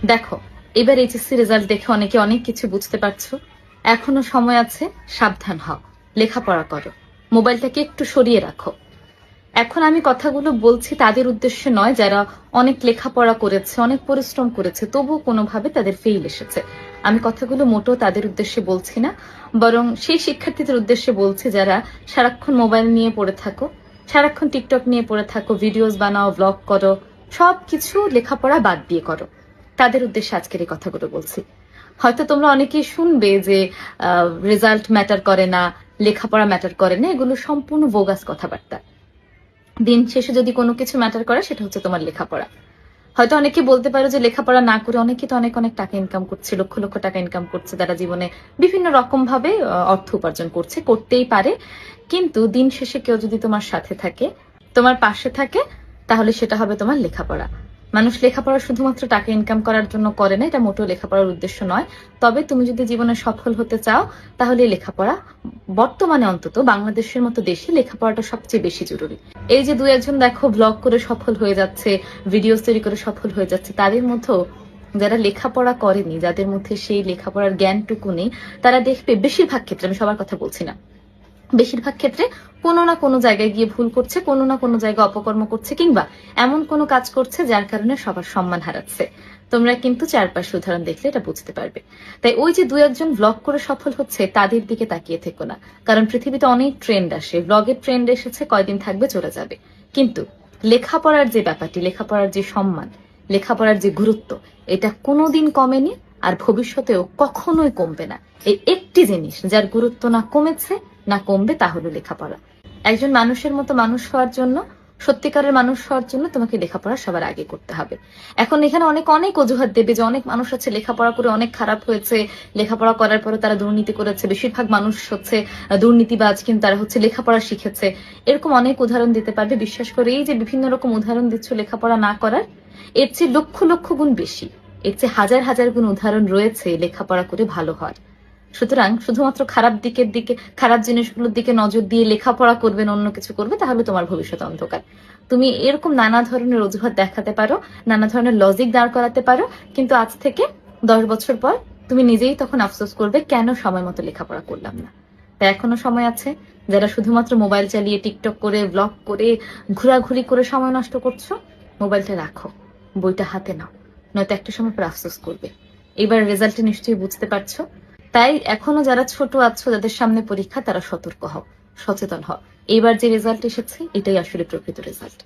দেখো, এবার HSC result দেখে অনেকে অনেক কিছু বুঝতে পারছো। এখনো সময় আছে, সাবধান হও, লেখাপড়া করো, মোবাইলটাকে একটু সরিয়ে রাখো। এখন আমি কথাগুলো বলছি তাদের উদ্দেশ্যে নয় যারা অনেক লেখাপড়া করেছে, অনেক পরিশ্রম করেছে, তবুও কোনোভাবে তাদের ফেইল এসেছে। আমি কথাগুলো মোটেও তাদের উদ্দেশ্যে বলছি না, বরং সেই শিক্ষার্থীদের উদ্দেশ্যে বলছি যারা সারাক্ষণ মোবাইল নিয়ে পড়ে থাকো, সারাক্ষণ টিকটক নিয়ে পড়ে থাকো, ভিডিওস বানাও, ব্লগ করো, সবকিছু লেখাপড়া বাদ দিয়ে করো। তাদের উদ্দেশ্যে আজকের এই কথাগুলো বলছি। হয়তো তোমরা অনেকেই শুনবে যে রেজাল্ট ম্যাটার করে না, লেখাপড়া ম্যাটার করে না, এগুলো সম্পূর্ণ বোগাস কথাবার্তা। দিন শেষে যদি কোনো কিছু ম্যাটার করে সেটা হচ্ছে তোমার লেখাপড়া। হয়তো অনেকে বলতে পারো যে লেখাপড়া না করে অনেকে তো অনেক অনেক টাকা ইনকাম করছে, লক্ষ লক্ষ টাকা ইনকাম করছে, তারা জীবনে বিভিন্ন রকম ভাবে অর্থ উপার্জন করছে, করতেই পারে। কিন্তু দিন শেষে কেউ যদি তোমার সাথে থাকে, তোমার পাশে থাকে, তাহলে সেটা হবে তোমার লেখাপড়া। মানুষ লেখাপড়া শুধুমাত্র টাকা ইনকাম করার জন্য করে না, এটা মোটেও লেখাপড়ার উদ্দেশ্য নয়। তবে তুমি যদি জীবনে সফল হতে চাও, তাহলে লেখাপড়া, বর্তমানে অন্তত বাংলাদেশের মতো দেশে লেখাপড়াটা সবচেয়ে বেশি জরুরি। এই যে দুই একজন দেখো ব্লগ করে সফল হয়ে যাচ্ছে, ভিডিওস তৈরি করে সফল হয়ে যাচ্ছে, তাদের মধ্যেও যারা লেখাপড়া করেনি, যাদের মধ্যে সেই লেখাপড়ার জ্ঞানটুকু নেই, তারা দেখবে বেশিরভাগ ক্ষেত্রে, আমি সবার কথা বলছি না, বেশিরভাগ ক্ষেত্রে কোনো না কোনো জায়গায় গিয়ে ভুল করছে, কোনো না কোনো জায়গায় অপকর্ম করছে, কিংবা এমন কোনো কাজ করছে যার কারণে সবার সম্মান হারাচ্ছে। তোমরা কিন্তু চারপাশে উদাহরণ দেখলে এটা বুঝতে পারবে। তাই ওই যে দুই একজন ব্লগ করে সফল হচ্ছে তাদের দিকে তাকিয়ে থেকো না, কারণ পৃথিবীতে অনেক ট্রেন্ড আসে, ব্লগের ট্রেন্ড এসেছে, কয়দিন থাকবে, চলে যাবে। কিন্তু লেখাপড়ার যে ব্যাপারটি, লেখাপড়ার যে সম্মান, লেখাপড়ার যে গুরুত্ব, এটা কোনোদিন কমেনি, আর ভবিষ্যতেও কখনোই কমবে না। এই একটি জিনিস যার গুরুত্ব না কমেছে না কমবে, তা হলো লেখাপড়া। একজন মানুষের মতো মানুষ হওয়ার জন্য, সত্যিকারের মানুষ হওয়ার জন্য তোমাকে লেখাপড়া সবার আগে করতে হবে। এখন এখানে অনেক অনেক অজুহাত দেবে যে অনেক মানুষ আছে লেখাপড়া করে অনেক খারাপ হয়েছে, লেখাপড়া করার পরে তারা দুর্নীতি করেছে, বেশিরভাগ মানুষ হচ্ছে দুর্নীতিবাজ, কিন্তু তারা হচ্ছে লেখাপড়া শিখেছে। এরকম অনেক উদাহরণ দিতে পারবে। বিশ্বাস করে এই যে বিভিন্ন রকম উদাহরণ দিচ্ছ লেখাপড়া না করার, এর চেয়ে লক্ষ লক্ষ গুণ বেশি, এর চেয়ে হাজার হাজার গুণ উদাহরণ রয়েছে লেখাপড়া করে ভালো হওয়ার। সুতরাং শুধুমাত্র খারাপ দিকের দিকে, খারাপ জিনিসগুলোর দিকে নজর দিয়ে লেখাপড়া করবে না, অন্য কিছু করবে, তাহলে তোমার ভবিষ্যৎ অন্ধকার। তুমি এরকম নানা ধরনের অজুহাত দেখাতে পারো, নানা ধরনের লজিক দাঁড় করাতে পারো, কিন্তু আজ থেকে 10 বছর পর তুমি নিজেই তখন আফসোস করবে কেন সময় মতো লেখাপড়া করলাম না। তাই এখনো সময় আছে। যারা শুধুমাত্র মোবাইল চালিয়ে টিকটক করে, ব্লগ করে, ঘোরাঘুরি করে সময় নষ্ট করছো, মোবাইলটা রাখো, বইটা হাতে নাও, নয়তো একটা সময় পর আফসোস করবে। এবার রেজাল্টে নিশ্চয়ই বুঝতে পারছো। তাই এখনো যারা ছোট আছো, যাদের সামনে পরীক্ষা, তারা সতর্ক হও, সচেতন হও। এইবার যে রেজাল্ট এসেছে এটাই আসলে প্রকৃত রেজাল্ট।